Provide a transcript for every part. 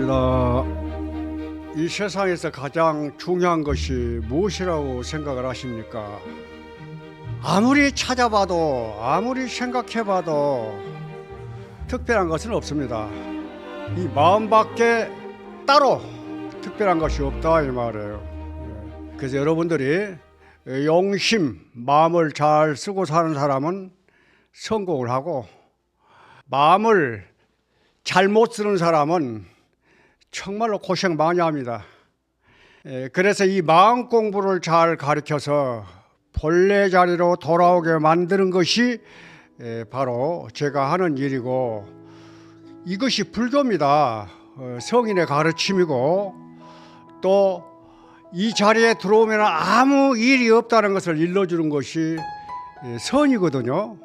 반갑습니다. 이 세상에서 가장 중요한 것이 무엇이라고 생각을 하십니까? 아무리 찾아봐도 아무리 생각해봐도 특별한 것은 없습니다. 이 마음밖에 따로 특별한 것이 없다 이 말이에요. 그래서 여러분들이 용심, 마음을 잘 쓰고 사는 사람은 성공을 하고, 마음을 잘못 쓰는 사람은 정말로 고생 많이 합니다. 그래서 이 마음 공부를 잘 가르쳐서 본래 자리로 돌아오게 만드는 것이 바로 제가 하는 일이고, 이것이 불교입니다. 성인의 가르침이고, 또 이 자리에 들어오면 아무 일이 없다는 것을 일러주는 것이 선이거든요.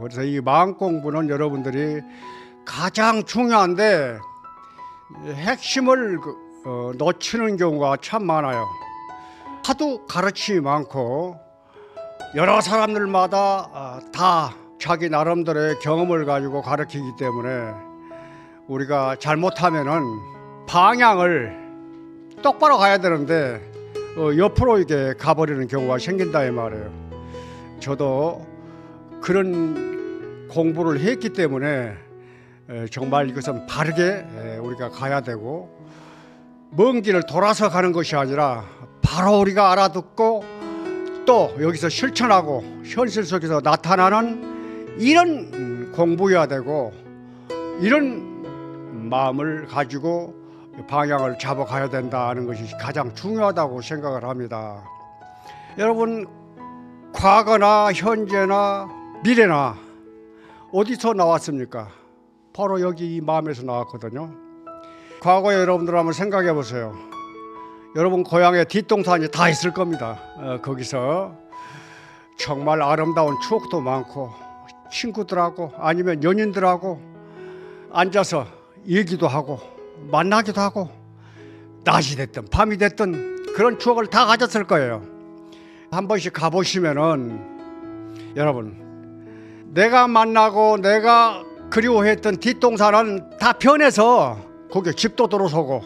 그래서 이 마음 공부는 여러분들이 가장 중요한데 핵심을 놓치는 경우가 참 많아요. 하도 가르침이 많고 여러 사람들마다 다 자기 나름대로의 경험을 가지고 가르치기 때문에 우리가 잘못하면은 방향을 똑바로 가야 되는데 옆으로 이렇게 가버리는 경우가 생긴다 이 말이에요. 저도 그런 공부를 했기 때문에 정말 이것은 바르게 우리가 가야 되고, 먼 길을 돌아서 가는 것이 아니라 바로 우리가 알아듣고 또 여기서 실천하고 현실 속에서 나타나는 이런 공부여야 되고, 이런 마음을 가지고 방향을 잡아가야 된다는 것이 가장 중요하다고 생각을 합니다. 여러분, 과거나 현재나 미래나 어디서 나왔습니까? 바로 여기 이 마음에서 나왔거든요. 과거에 여러분들 한번 생각해 보세요. 여러분 고향에 뒷동산이 다 있을 겁니다. 거기서 정말 아름다운 추억도 많고, 친구들하고 아니면 연인들하고 앉아서 얘기도 하고 만나기도 하고, 낮이 됐든 밤이 됐든 그런 추억을 다 가졌을 거예요. 한 번씩 가보시면은 여러분, 내가 만나고 내가 그리워했던 뒷동산은 다 변해서 거기에 집도 들어서고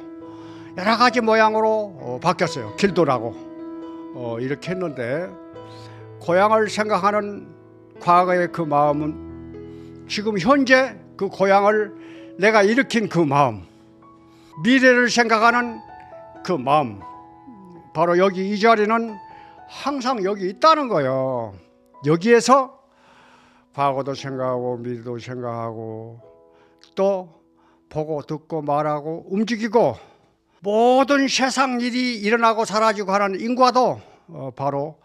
여러 가지 모양으로 바뀌었어요. 길도 나고 이렇게 했는데, 고향을 생각하는 과거의 그 마음은 지금 현재 그 고향을 내가 일으킨 그 마음, 미래를 생각하는 그 마음, 바로 여기 이 자리는 항상 여기 있다는 거예요. 여기에서 과거도 생각하고 미래도 생각하고 또 보고 듣고 말하고 움직이고, 모든 세상 일이 일어나고 사라지고 하는 인과도 바로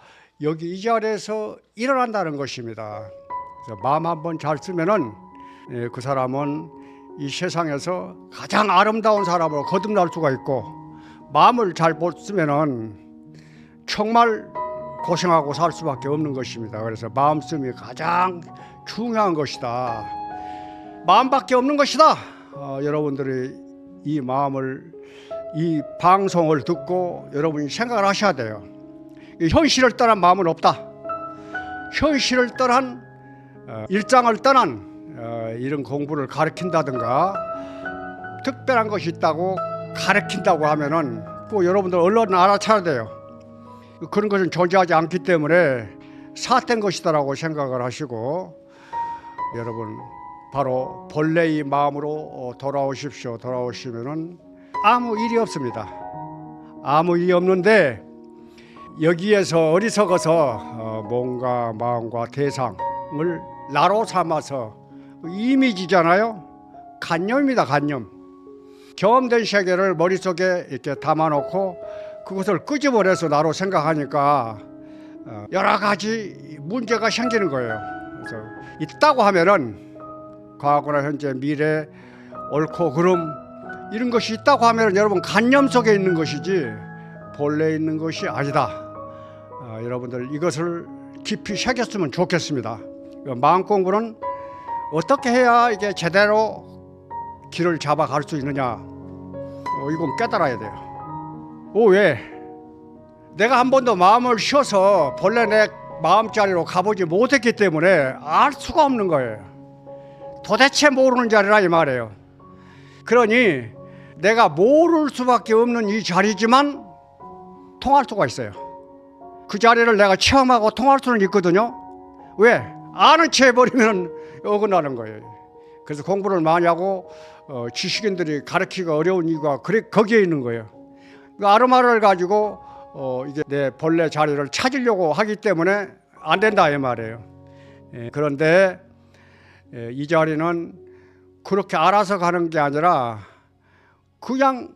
여기 이 자리에서 일어난다는 것입니다. 그래서 마음 한번 잘 쓰면은 그 사람은 이 세상에서 가장 아름다운 사람으로 거듭날 수가 있고, 마음을 잘 못 쓰면은 정말 고생하고 살 수밖에 없는 것입니다. 그래서 마음씀이 가장 중요한 것이다. 마음밖에 없는 것이다. 여러분들이 이 마음을, 이 방송을 듣고 여러분이 생각을 하셔야 돼요. 현실을 떠난 마음은 없다. 현실을 떠난 일상을 떠난 이런 공부를 가르친다든가 특별한 것이 있다고 가르친다고 하면은 꼭 여러분들 얼른 알아차려야 돼요. 그런 것은 존재하지 않기 때문에 사된 것이다라고 생각을 하시고, 여러분 바로 본래의 마음으로 돌아오십시오. 돌아오시면은 아무 일이 없습니다. 아무 일이 없는데, 여기에서 어리석어서 몸과 마음과 대상을 나로 삼아서, 이미지잖아요. 관념입니다. 관념. 경험된 세계를 머릿속에 이렇게 담아놓고 그것을 끄집어내서 나로 생각하니까 여러 가지 문제가 생기는 거예요. 그래서 있다고 하면은 과거나 현재 미래 옳고 그름 이런 것이 있다고 하면은 여러분 관념 속에 있는 것이지 본래 있는 것이 아니다. 여러분들 이것을 깊이 새겼으면 좋겠습니다. 마음 공부는 어떻게 해야 이게 제대로 길을 잡아갈 수 있느냐, 이건 깨달아야 돼요. 왜? 내가 한 번도 마음을 쉬어서 본래 내 마음자리로 가보지 못했기 때문에 알 수가 없는 거예요. 도대체 모르는 자리라 이 말이에요. 그러니 내가 모를 수밖에 없는 이 자리지만 통할 수가 있어요. 그 자리를 내가 체험하고 통할 수는 있거든요. 왜? 아는 채 해버리면 어긋나는 거예요. 그래서 공부를 많이 하고 지식인들이 가르치기가 어려운 이유가 거기에 있는 거예요. 그 아르마를 가지고 이게 내 본래 자리를 찾으려고 하기 때문에 안 된다 이 말이에요. 그런데 이 자리는 그렇게 알아서 가는 게 아니라 그냥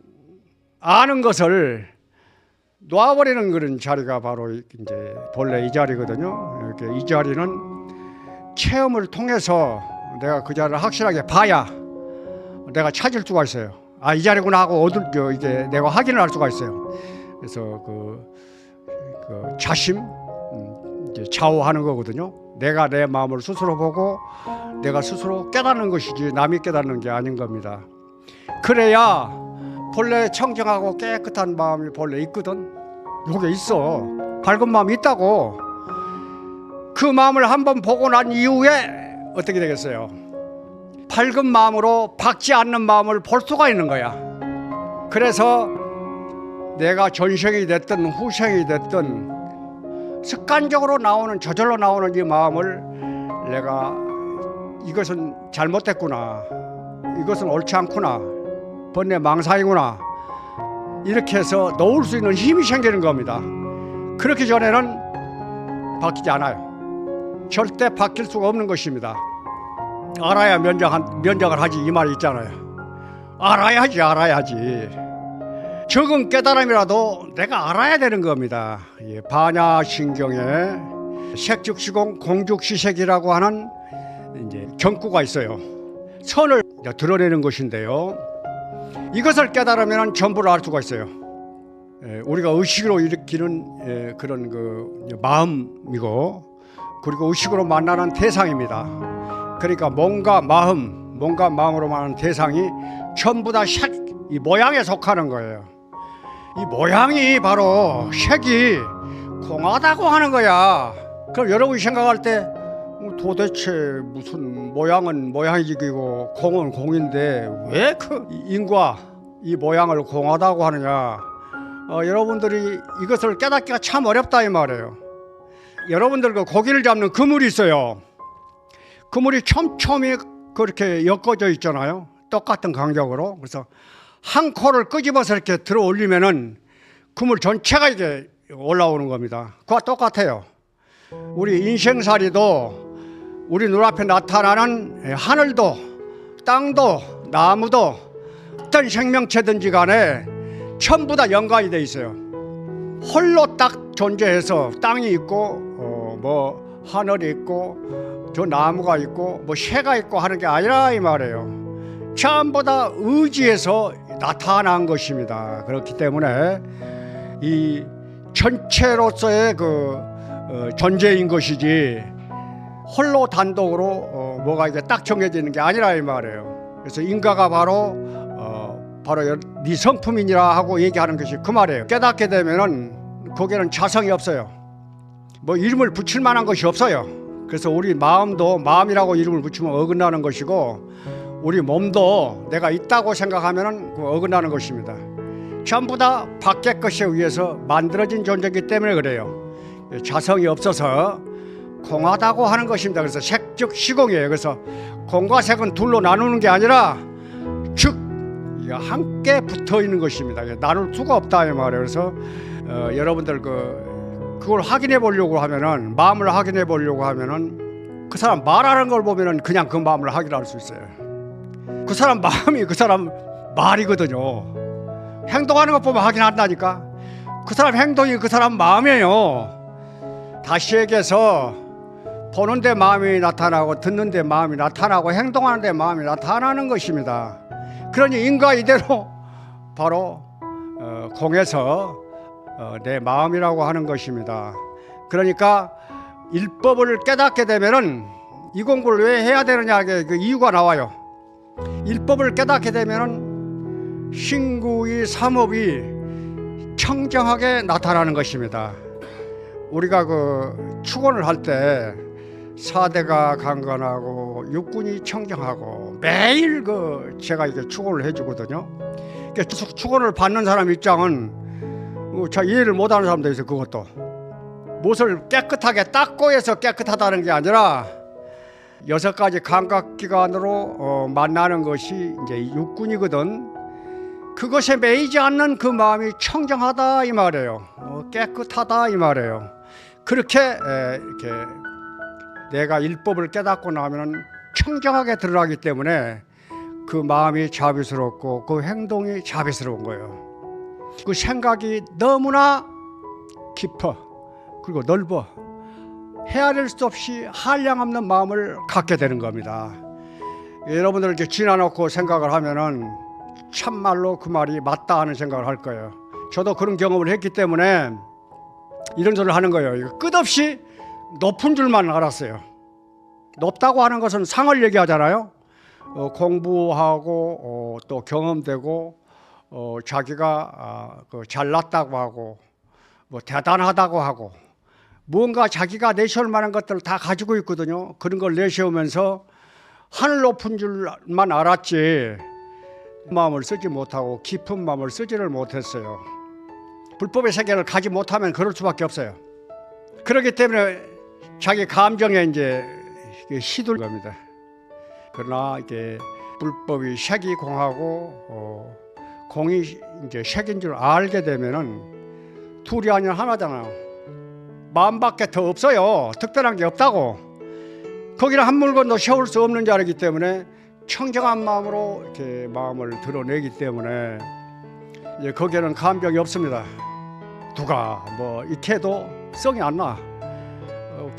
아는 것을 놔버리는 그런 자리가 바로 이제 본래 이 자리거든요. 이렇게 이 자리는 체험을 통해서 내가 그 자리를 확실하게 봐야 내가 찾을 수가 있어요. 아, 이 자리구나 하고 이게 내가 확인을 할 수가 있어요. 그래서 그 자심, 이제 좌우하는 거거든요. 내가 내 마음을 스스로 보고 내가 스스로 깨닫는 것이지 남이 깨닫는 게 아닌 겁니다. 그래야 본래 청정하고 깨끗한 마음이 본래 있거든. 여기 있어. 밝은 마음이 있다고. 그 마음을 한번 보고 난 이후에 어떻게 되겠어요? 밝은 마음으로 밝지 않는 마음을 볼 수가 있는 거야. 그래서 내가 전생이 됐든 후생이 됐든 습관적으로 나오는, 저절로 나오는 이 마음을 내가 이것은 잘못됐구나, 이것은 옳지 않구나, 번뇌 망상이구나, 이렇게 해서 놓을 수 있는 힘이 생기는 겁니다. 그렇기 전에는 바뀌지 않아요. 절대 바뀔 수가 없는 것입니다. 알아야 면장을 하지 이 말이 있잖아요. 알아야지. 적은 깨달음이라도 내가 알아야 되는 겁니다. 반야신경에 색즉시공 공즉시색이라고 하는 이제 경구가 있어요. 선을 드러내는 것인데요. 이것을 깨달으면 전부를 알 수가 있어요. 우리가 의식으로 일으키는 그런 그 마음이고, 그리고 의식으로 만나는 대상입니다. 그러니까 몸과 마음으로 만나는 대상이 전부 다 이 모양에 속하는 거예요. 이 모양이 바로 색이 공하다고 하는 거야. 그럼 여러분이 생각할 때 도대체 무슨 모양은 모양이고 공은 공인데 왜 그 인과 이 모양을 공하다고 하느냐. 여러분들이 이것을 깨닫기가 참 어렵다 이 말이에요. 여러분들 그 고기를 잡는 그물이 있어요. 그물이 촘촘히 그렇게 엮어져 있잖아요. 똑같은 간격으로. 그래서 한 코를 끄집어서 이렇게 들어 올리면은 그물 전체가 이게 올라오는 겁니다. 그와 똑같아요. 우리 인생살이도 우리 눈앞에 나타나는 하늘도 땅도 나무도 어떤 생명체든지 간에 전부 다 연관이 돼 있어요. 홀로 딱 존재해서 땅이 있고 뭐 하늘이 있고 저 나무가 있고 뭐 새가 있고 하는 게 아니라 이 말이에요. 전부 다 의지에서 나타난 것입니다. 그렇기 때문에 이 전체로서의 그 존재인 것이지 홀로 단독으로 뭐가 이게 딱 정해지는 게 아니라 이 말이에요. 그래서 인가가 바로 네 성품이니라 하고 얘기하는 것이 그 말이에요. 깨닫게 되면은 거기에는 자성이 없어요. 뭐 이름을 붙일 만한 것이 없어요. 그래서 우리 마음도 마음이라고 이름을 붙이면 어긋나는 것이고, 우리 몸도 내가 있다고 생각하면은 어긋나는 것입니다. 전부 다 밖의 것에 의해서 만들어진 존재이기 때문에 그래요. 자성이 없어서 공하다고 하는 것입니다. 그래서 색즉 시공이에요. 그래서 공과 색은 둘로 나누는 게 아니라 즉 함께 붙어 있는 것입니다. 나눌 수가 없다 이 말이에요. 그래서 여러분들 그걸 확인해 보려고 하면은, 마음을 확인해 보려고 하면은 그 사람 말하는 걸 보면은 그냥 그 마음을 확인할 수 있어요. 그 사람 마음이 그 사람 말이거든요. 행동하는 것 보면 확인한다니까. 그 사람 행동이 그 사람 마음이에요. 다시 얘기해서 보는 데 마음이 나타나고 듣는 데 마음이 나타나고 행동하는 데 마음이 나타나는 것입니다. 그러니 인과 이대로 바로 공에서 내 마음이라고 하는 것입니다. 그러니까 일법을 깨닫게 되면은 이 공부를 왜 해야 되느냐, 그 이유가 나와요. 일법을 깨닫게 되면은 신구의 삼업이 청정하게 나타나는 것입니다. 우리가 그 축원을 할 때 사대가 강건하고 육군이 청정하고 매일 제가 이게 축원을 해주거든요. 축원을 받는 사람 입장은 잘 이해를 못하는 사람도 있어요. 그것도 못을 깨끗하게 닦고 해서 깨끗하다는 게 아니라 6가지 감각기관으로 만나는 것이 이제 육군이거든. 그것에 매이지 않는 그 마음이 청정하다 이 말이에요. 깨끗하다 이 말이에요. 그렇게 이렇게 내가 율법을 깨닫고 나면은 청정하게 드러나기 때문에 그 마음이 자비스럽고 그 행동이 자비스러운 거예요. 그 생각이 너무나 깊어 그리고 넓어 헤아릴 수 없이 한량없는 마음을 갖게 되는 겁니다. 여러분들 이렇게 지나놓고 생각을 하면은 참말로 그 말이 맞다 하는 생각을 할 거예요. 저도 그런 경험을 했기 때문에 이런 소리를 하는 거예요. 끝없이 높은 줄만 알았어요. 높다고 하는 것은 상을 얘기하잖아요. 공부하고 또 경험되고 자기가 잘났다고 하고 뭐 대단하다고 하고 무언가 자기가 내세울 만한 것들을 다 가지고 있거든요. 그런 걸 내세우면서 하늘 높은 줄만 알았지 마음을 쓰지 못하고 깊은 마음을 쓰지를 못했어요. 불법의 세계를 가지 못하면 그럴 수밖에 없어요. 그렇기 때문에 자기 감정에 이제 시들 겁니다. 그러나 이게 불법이 색이 공하고 공이 이제 색인 줄 알게 되면은 둘이 아니라 하나잖아요. 마음밖에 더 없어요. 특별한 게 없다고. 거기는 한 물건도 세울 수 없는 자리이기 때문에 청정한 마음으로 이렇게 마음을 드러내기 때문에 이제 거기에는 감정이 없습니다. 누가 뭐 이태도 성이 안 나.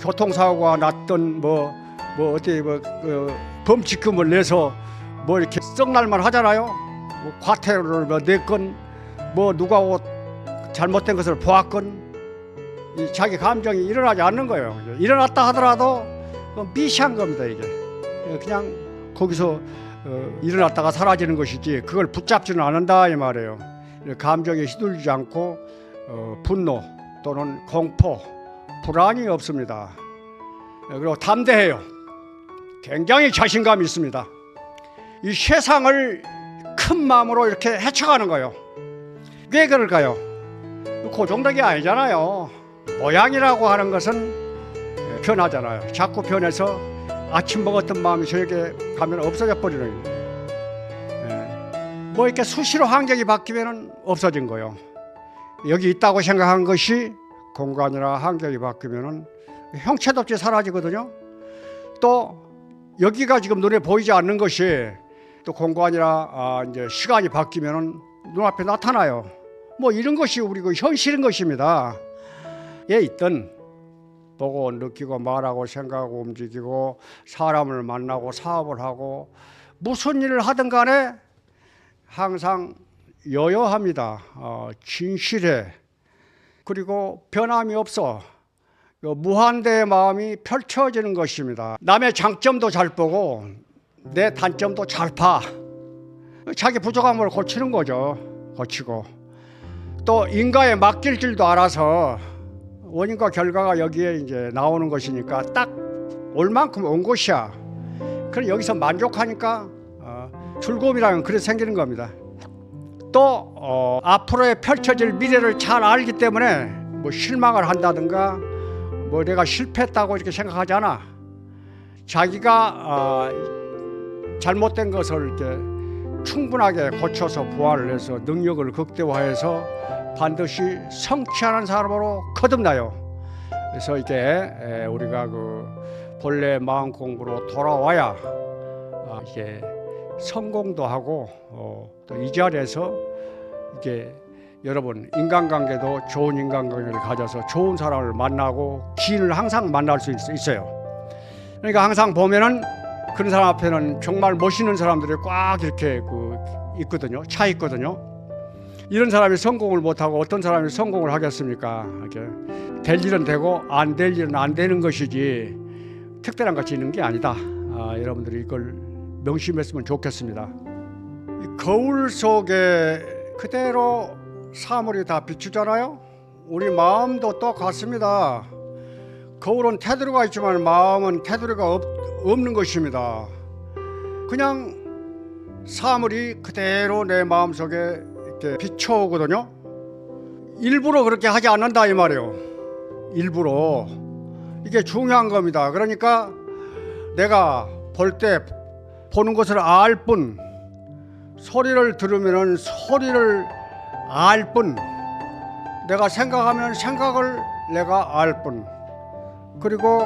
교통사고가 났던 뭐 어디 범칙금을 내서 뭐 이렇게 썩날만 하잖아요. 뭐 과태료를 뭐 냈건 뭐 누가 잘못된 것을 보았건 이 자기 감정이 일어나지 않는 거예요. 일어났다 하더라도 미시한 겁니다. 이게 그냥 거기서 일어났다가 사라지는 것이지 그걸 붙잡지는 않는다 이 말이에요. 감정에 휘둘리지 않고 분노 또는 공포, 불안이 없습니다. 그리고 담대해요. 굉장히 자신감이 있습니다. 이 세상을 큰 마음으로 이렇게 헤쳐가는 거예요. 왜 그럴까요? 고정적이 아니잖아요. 모양이라고 하는 것은 변하잖아요. 자꾸 변해서 아침 먹었던 마음이 저녁에 가면 없어져 버리는 거예요. 뭐 이렇게 수시로 환경이 바뀌면 없어진 거예요. 여기 있다고 생각한 것이 공간이나 환경이 바뀌면 형체도 없이 사라지거든요. 또 여기가 지금 눈에 보이지 않는 것이 또 공간이나 이제 시간이 바뀌면 눈앞에 나타나요. 뭐 이런 것이 우리 그 현실인 것입니다. 예 있던 보고 느끼고 말하고 생각하고 움직이고 사람을 만나고 사업을 하고 무슨 일을 하든 간에 항상 여여합니다. 진실해. 그리고 변함이 없어. 무한대의 마음이 펼쳐지는 것입니다. 남의 장점도 잘 보고 내 단점도 잘 봐. 자기 부족함을 고치는 거죠. 고치고 또 인과에 맡길 줄도 알아서 원인과 결과가 여기에 이제 나오는 것이니까 딱 올 만큼 온 것이야. 그럼 여기서 만족하니까 즐거움이라는 그래 생기는 겁니다. 또 앞으로의 펼쳐질 미래를 잘 알기 때문에 뭐 실망을 한다든가 뭐 내가 실패했다고 이렇게 생각하지 않아. 자기가 잘못된 것을 이렇게 충분하게 고쳐서 부활을 해서 능력을 극대화해서 반드시 성취하는 사람으로 거듭나요. 그래서 이게 우리가 그 본래 마음 공부로 돌아와야 이게 성공도 하고 또 이 자리에서 이게 여러분 인간관계도 좋은 인간관계를 가져서 좋은 사람을 만나고 기인을 항상 만날 수 있어요. 그러니까 항상 보면은 그런 사람 앞에는 정말 멋있는 사람들이 꽉 이렇게 있거든요. 차 있거든요. 이런 사람이 성공을 못하고 어떤 사람이 성공을 하겠습니까? 이렇게 될 일은 되고 안 될 일은 안 되는 것이지 특별한 것이 있는 게 아니다. 여러분들이 이걸 명심했으면 좋겠습니다. 거울 속에 그대로 사물이 다 비추잖아요. 우리 마음도 똑같습니다. 거울은 테두리가 있지만 마음은 테두리가 없는 것입니다. 그냥 사물이 그대로 내 마음속에 이렇게 비춰오거든요. 일부러 그렇게 하지 않는다 이 말이에요. 일부러. 이게 중요한 겁니다. 그러니까 내가 볼 때 보는 것을 알 뿐, 소리를 들으면 소리를 알 뿐, 내가 생각하면 생각을 내가 알 뿐, 그리고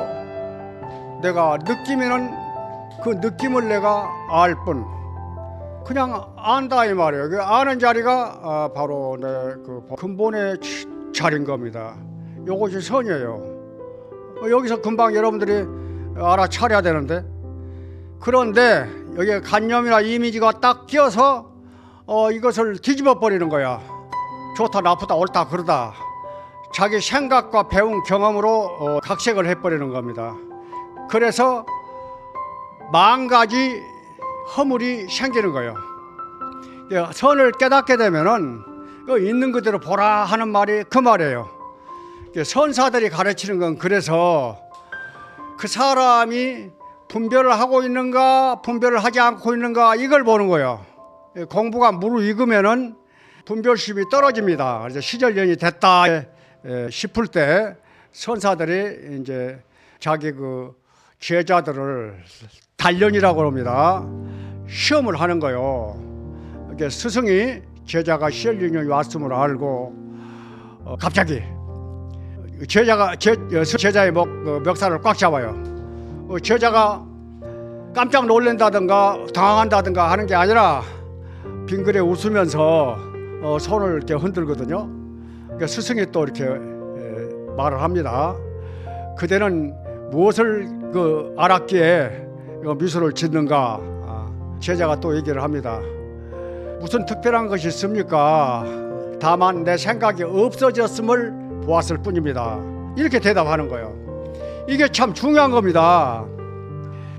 내가 느끼면 그 느낌을 내가 알 뿐, 그냥 안다 이 말이에요. 그 아는 자리가 바로 내 그 근본의 자리인 겁니다. 이것이 선이에요. 여기서 금방 여러분들이 알아차려야 되는데, 그런데 여기에 관념이나 이미지가 딱 끼어서 이것을 뒤집어 버리는 거야. 좋다 나쁘다 옳다 그러다 자기 생각과 배운 경험으로 각색을 해버리는 겁니다. 그래서 만 가지 허물이 생기는 거예요. 선을 깨닫게 되면은 있는 그대로 보라 하는 말이 그 말이에요. 선사들이 가르치는 건 그래서 그 사람이 분별을 하고 있는가 분별을 하지 않고 있는가 이걸 보는 거예요. 공부가 무르익으면은 분별심이 떨어집니다. 그래서 시절년이 됐다 싶을 때 선사들이 이제 자기 그 제자들을 단련이라고 합니다. 시험을 하는 거예요. 이렇게 스승이 제자가 시절년이 왔음을 알고 갑자기 제자의 멱살을 꽉 잡아요. 제자가 깜짝 놀란다든가 당황한다든가 하는 게 아니라 빙그레 웃으면서 손을 이렇게 흔들거든요. 그러니까 스승이 또 이렇게 말을 합니다. 그대는 무엇을 알았기에 미소를 짓는가? 제자가 또 얘기를 합니다. 무슨 특별한 것이 있습니까? 다만 내 생각이 없어졌음을 보았을 뿐입니다. 이렇게 대답하는 거예요. 이게 참 중요한 겁니다.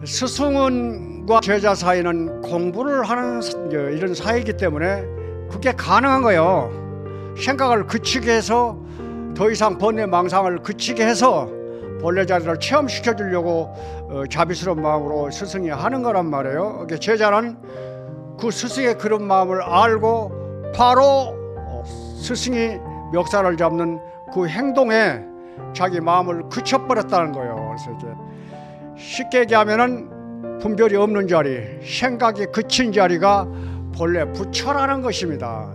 스승과 제자 사이는 공부를 하는 이런 사이이기 때문에 그게 가능한 거예요. 생각을 그치게 해서 더 이상 번뇌 망상을 그치게 해서 본래 자리를 체험시켜 주려고 자비스러운 마음으로 스승이 하는 거란 말이에요. 제자는 그 스승의 그런 마음을 알고 바로 스승이 멱살을 잡는 그 행동에 자기 마음을 그쳐버렸다는 거예요. 그래서 이제 쉽게 얘기하면은 분별이 없는 자리, 생각이 그친 자리가 본래 부처라는 것입니다.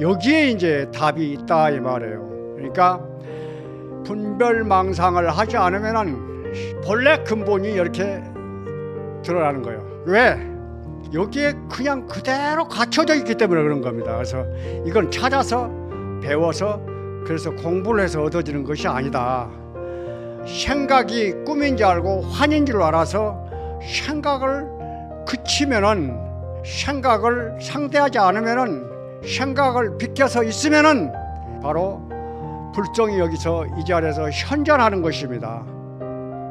여기에 이제 답이 있다 이 말이에요. 그러니까 분별망상을 하지 않으면은 본래 근본이 이렇게 드러나는 거예요. 왜? 여기에 그냥 그대로 갖춰져 있기 때문에 그런 겁니다. 그래서 이건 찾아서 배워서 그래서 공부를 해서 얻어지는 것이 아니다. 생각이 꿈인 줄 알고 환인 줄 알아서 생각을 그치면은, 생각을 상대하지 않으면은, 생각을 비켜서 있으면은 바로 불정이 여기서 이 자리에서 현존하는 것입니다.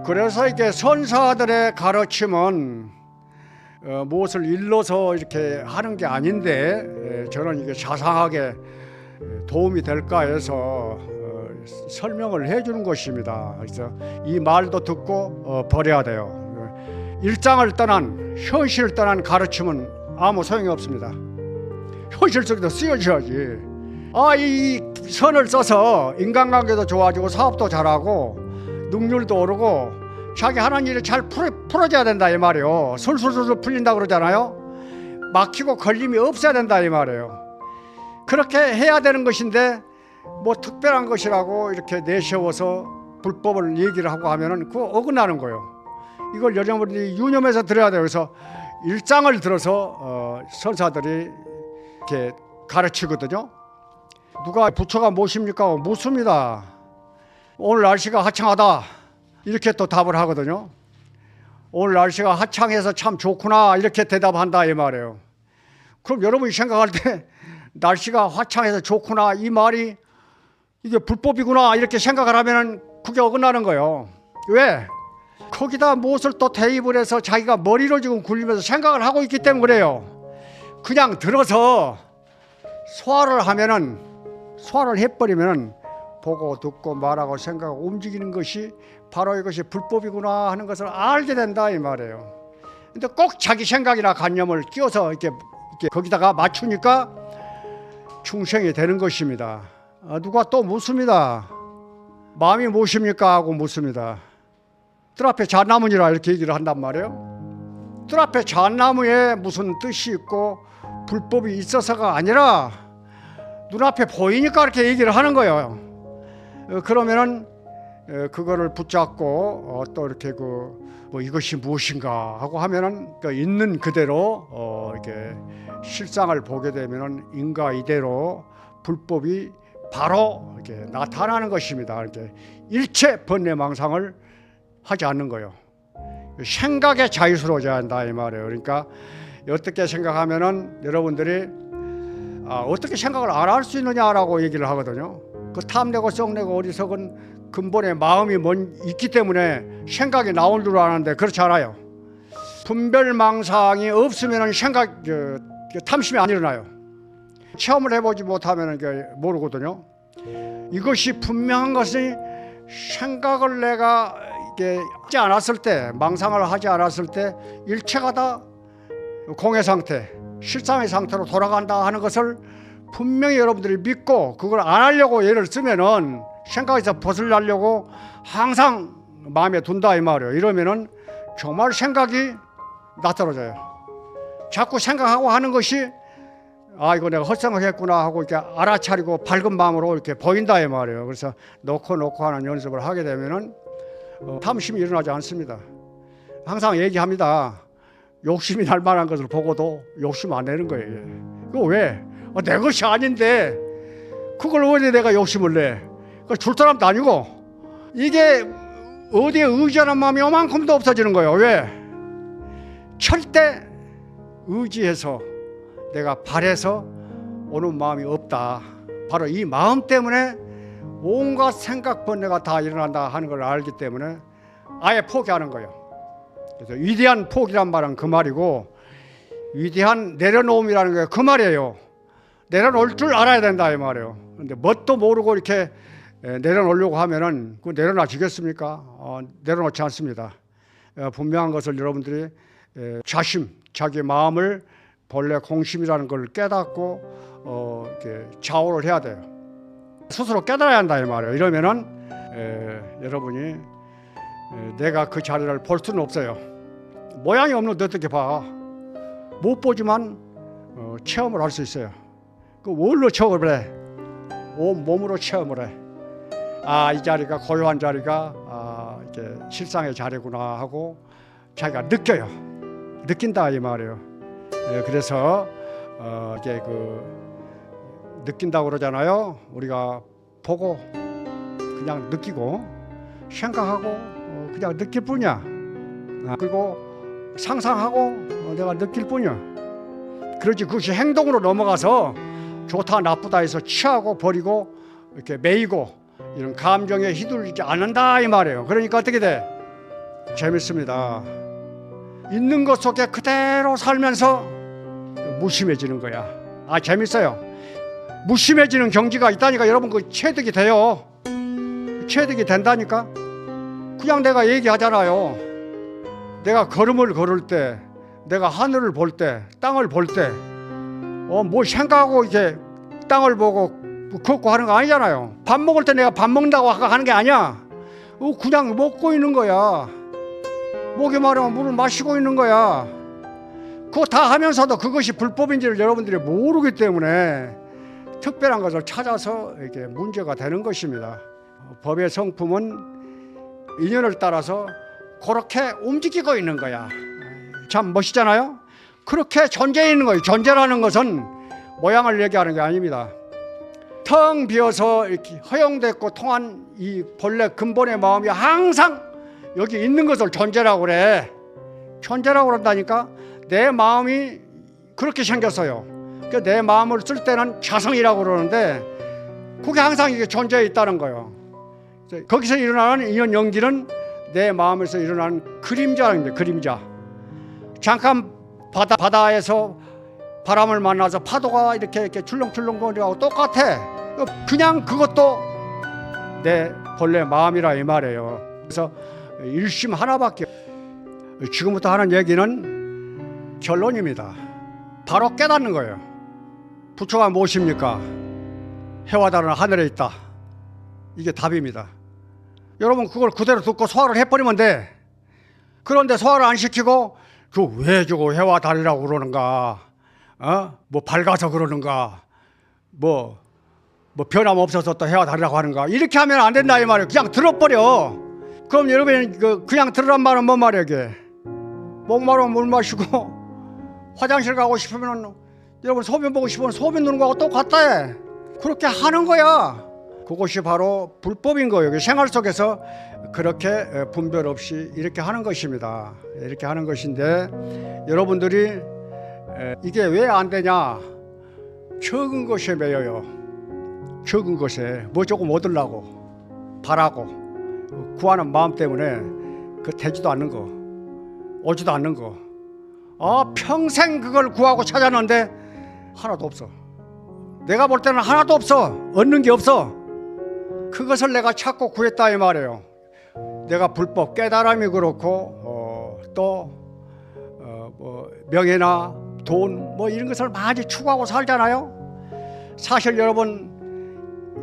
그래서 이게 선사들의 가르침은 무엇을 일러서 이렇게 하는 게 아닌데 저는 이게 자상하게 도움이 될까 해서 설명을 해주는 것입니다. 그래서 이 말도 듣고 버려야 돼요. 일장을 떠난, 현실을 떠난 가르침은 아무 소용이 없습니다. 현실 속에도 쓰여져야지. 이 선을 써서 인간관계도 좋아지고 사업도 잘하고 능률도 오르고 자기 하는 일이 잘 풀어져야 된다 이 말이에요. 술술술 풀린다 그러잖아요. 막히고 걸림이 없어야 된다 이 말이에요. 그렇게 해야 되는 것인데 뭐 특별한 것이라고 이렇게 내세워서 불법을 얘기를 하고 하면은 그거 어긋나는 거예요. 이걸 여러분들이 유념해서 들어야 돼요. 그래서 일장을 들어서 선사들이 이렇게 가르치거든요. 누가 부처가 무엇입니까? 묻습니다. 오늘 날씨가 화창하다 이렇게 또 답을 하거든요. 오늘 날씨가 화창해서 참 좋구나 이렇게 대답한다 이 말이에요. 그럼 여러분이 생각할 때 날씨가 화창해서 좋구나 이 말이 이게 불법이구나 이렇게 생각을 하면은 그게 어긋나는 거예요. 왜? 거기다 무엇을 또 대입을 해서 자기가 머리로 지금 굴리면서 생각을 하고 있기 때문에 그래요. 그냥 들어서 소화를 하면은, 소화를 해버리면은 보고 듣고 말하고 생각하고 움직이는 것이 바로 이것이 불법이구나 하는 것을 알게 된다 이 말이에요. 근데 꼭 자기 생각이나 관념을 끼워서 이렇게 거기다가 맞추니까 충성이 되는 것입니다. 누가 또 묻습니다. 마음이 무엇입니까? 하고 묻습니다. 뜰 앞에 잣나무니라 이렇게 얘기를 한단 말이에요. 뜰 앞에 잣나무에 무슨 뜻이 있고 불법이 있어서가 아니라 눈앞에 보이니까 이렇게 얘기를 하는 거예요. 그러면은 그거를 붙잡고 또 이렇게 뭐 이것이 무엇인가 하고 하면은 있는 그대로 이렇게 실상을 보게 되면은 인가 이대로 불법이 바로 이렇게 나타나는 것입니다. 이렇게 일체 번뇌망상을 하지 않는 거예요. 생각에 자유스러워져야 한다 이 말이에요. 그러니까 어떻게 생각하면은 여러분들이 어떻게 생각을 안 할 수 있느냐라고 얘기를 하거든요. 그 탐내고 썩내고 어리석은 근본의 마음이 있기 때문에 생각이 나올 줄 아는데 그렇지 않아요. 분별망상이 없으면 탐심이 안 일어나요. 체험을 해보지 못하면 모르거든요. 이것이 분명한 것이 생각을 내가 하지 않았을 때, 망상을 하지 않았을 때 일체가 다 공의 상태, 실상의 상태로 돌아간다 하는 것을 분명히 여러분들이 믿고 그걸 안 하려고 예를 쓰면은 생각에서 벗어나려고 항상 마음에 둔다 이 말이에요. 이러면은 정말 생각이 낯설어져요. 자꾸 생각하고 하는 것이 이거 내가 헛생각 했구나 하고 이렇게 알아차리고 밝은 마음으로 이렇게 보인다 이 말이에요. 그래서 놓고 하는 연습을 하게 되면은 탐심이 일어나지 않습니다. 항상 얘기합니다. 욕심이 날 만한 것을 보고도 욕심 안 내는 거예요. 그거 왜? 내 것이 아닌데 그걸 왜 내가 욕심을 내? 그걸 줄 사람도 아니고 이게 어디에 의지하는 마음이 요만큼도 없어지는 거예요. 왜? 절대 의지해서 내가 바래서 오는 마음이 없다. 바로 이 마음 때문에 온갖 생각 번뇌가 다 일어난다 하는 걸 알기 때문에 아예 포기하는 거예요. 그래서 위대한 포기란 말은 그 말이고 위대한 내려놓음이라는 게 그 말이에요. 내려놓을 줄 알아야 된다 이 말이에요. 근데 뭣도 모르고 이렇게 내려놓으려고 하면은 그 내려놔지겠습니까? 내려놓지 않습니다. 분명한 것을 여러분들이 자기 마음을 본래 공심이라는 걸 깨닫고 이렇게 좌우를 해야 돼요. 스스로 깨달아야 한다 이 말이에요. 이러면은 여러분이 내가 그 자리를 볼 수는 없어요. 모양이 없는데 어떻게 봐? 못 보지만 체험을 할 수 있어요. 그 뭘로 체험을 해? 온 몸으로 체험을 해. 이 자리가 고요한 자리가 이렇게 실상의 자리구나 하고 자기가 느껴요. 느낀다 이 말이에요. 그래서 이게 느낀다고 그러잖아요. 우리가 보고 그냥 느끼고 생각하고 그냥 느낄 뿐이야. 그리고 상상하고 내가 느낄 뿐이야. 그러지 그것이 행동으로 넘어가서 좋다 나쁘다 해서 취하고 버리고 이렇게 매이고 이런 감정에 휘둘리지 않는다 이 말이에요. 그러니까 어떻게 돼? 재밌습니다. 있는 것 속에 그대로 살면서 무심해지는 거야. 재밌어요. 무심해지는 경지가 있다니까 여러분 그 체득이 돼요. 체득이 된다니까. 그냥 내가 얘기하잖아요. 내가 걸음을 걸을 때, 내가 하늘을 볼 때, 땅을 볼 때, 뭐 생각하고 이렇게 땅을 보고 걷고 하는 거 아니잖아요. 밥 먹을 때 내가 밥 먹는다고 하는 게 아니야. 그냥 먹고 있는 거야. 목이 마르면 물을 마시고 있는 거야. 그거 다 하면서도 그것이 불법인지를 여러분들이 모르기 때문에 특별한 것을 찾아서 이렇게 문제가 되는 것입니다. 법의 성품은 인연을 따라서 그렇게 움직이고 있는 거야. 참 멋있잖아요. 그렇게 존재해 있는 거예요. 존재라는 것은 모양을 얘기하는 게 아닙니다. 텅 비어서 이렇게 허용됐고 통한 이 본래 근본의 마음이 항상 여기 있는 것을 존재라고 그래. 존재라고 그런다니까. 내 마음이 그렇게 생겼어요. 그러니까 내 마음을 쓸 때는 자성이라고 그러는데 그게 항상 이게 존재해 있다는 거예요. 거기서 일어나는 인연 연기는 내 마음에서 일어나는 그림자라는 거예요. 그림자. 잠깐 바다에서 바람을 만나서 파도가 이렇게 출렁출렁 거리하고 똑같아. 그냥 그것도 내 본래 마음이라 이 말이에요. 그래서 일심 하나밖에. 지금부터 하는 얘기는 결론입니다. 바로 깨닫는 거예요. 부처가 무엇입니까? 해와 달은 하늘에 있다. 이게 답입니다. 여러분 그걸 그대로 듣고 소화를 해버리면 돼. 그런데 소화를 안 시키고 왜 저거 해와 달이라고 그러는가? 뭐 밝아서 그러는가? 뭐 변함없어서 또 해와 달이라고 하는가? 이렇게 하면 안 된다 이 말이에요. 그냥 들어버려. 그럼 여러분이 그냥 들으란 말은 뭔 말이에요 이게? 목마르면 물 마시고 화장실 가고 싶으면 여러분 소변 보고 싶으면 소변 누는 거하고 똑같다 해. 그렇게 하는 거야. 그것이 바로 불법인 거예요. 생활 속에서 그렇게 분별 없이 이렇게 하는 것입니다. 이렇게 하는 것인데 여러분들이 이게 왜 안 되냐? 적은 것에 매여요. 적은 것에 뭐 조금 얻으려고 바라고 구하는 마음 때문에 그 되지도 않는 거, 오지도 않는 거. 평생 그걸 구하고 찾았는데 하나도 없어. 내가 볼 때는 하나도 없어. 얻는 게 없어. 그것을 내가 찾고 구했다 이 말이에요. 내가 불법 깨달음이 그렇고 뭐 명예나 돈 뭐 이런 것을 많이 추구하고 살잖아요. 사실 여러분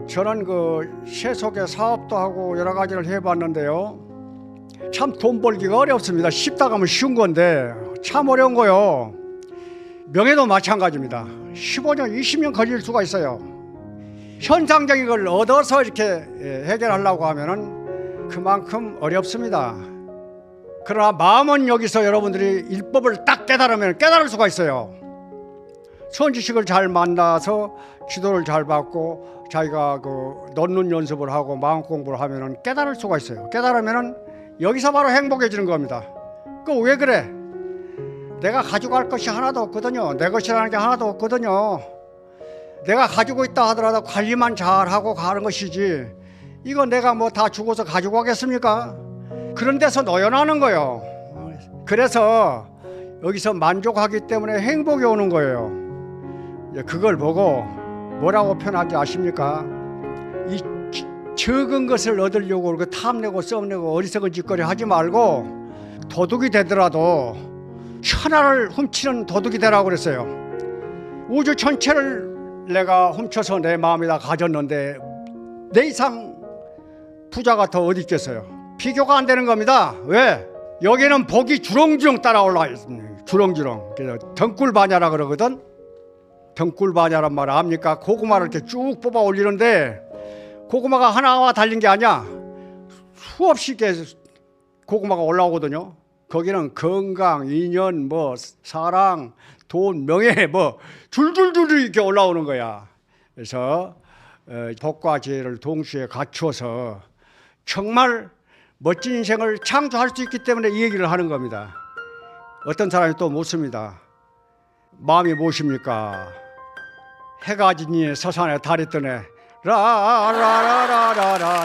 저는 그 세속의 사업도 하고 여러 가지를 해봤는데요. 참 돈 벌기가 어렵습니다. 쉽다고 하면 쉬운 건데 참 어려운 거요. 명예도 마찬가지입니다. 15년, 20년 걸릴 수가 있어요. 현상적인 걸 얻어서 이렇게 해결하려고 하면은 그만큼 어렵습니다. 그러나 마음은 여기서 여러분들이 일법을 딱 깨달으면 깨달을 수가 있어요. 선지식을 잘 만나서 지도를 잘 받고 자기가 넣는 연습을 하고 마음 공부를 하면은 깨달을 수가 있어요. 깨달으면은 여기서 바로 행복해지는 겁니다. 왜 그래? 내가 가져갈 것이 하나도 없거든요. 내 것이라는 게 하나도 없거든요. 내가 가지고 있다 하더라도 관리만 잘하고 가는 것이지 이거 내가 뭐 다 주고서 가지고 가겠습니까? 그런 데서 노연하는 거예요. 그래서 여기서 만족하기 때문에 행복이 오는 거예요. 그걸 보고 뭐라고 표현하지 아십니까? 이 적은 것을 얻으려고 그렇게 탐내고 썸내고 어리석은 짓거리 하지 말고 도둑이 되더라도 천하를 훔치는 도둑이 되라고 그랬어요. 우주 전체를 내가 훔쳐서 내 마음에다 가졌는데 내 이상 부자가 더 어디 있겠어요? 비교가 안 되는 겁니다. 왜? 여기는 복이 주렁주렁 따라 올라와 있습니다. 주렁주렁. 그래서 덩굴바냐라 그러거든. 덩굴바냐란 말 압니까? 고구마를 이렇게 쭉 뽑아 올리는데 고구마가 하나와 달린 게 아니야. 수없이 이렇게 고구마가 올라오거든요. 거기는 건강, 인연, 뭐 사랑, 돈, 명예 뭐 줄줄줄 이렇게 올라오는 거야. 그래서 복과 지혜를 동시에 갖추어서 정말 멋진 인생을 창조할 수 있기 때문에 이 얘기를 하는 겁니다. 어떤 사람이 또 묻습니다. 마음이 무엇입니까? 해가 지니 서산에 달이 뜨네. 라라라라라라라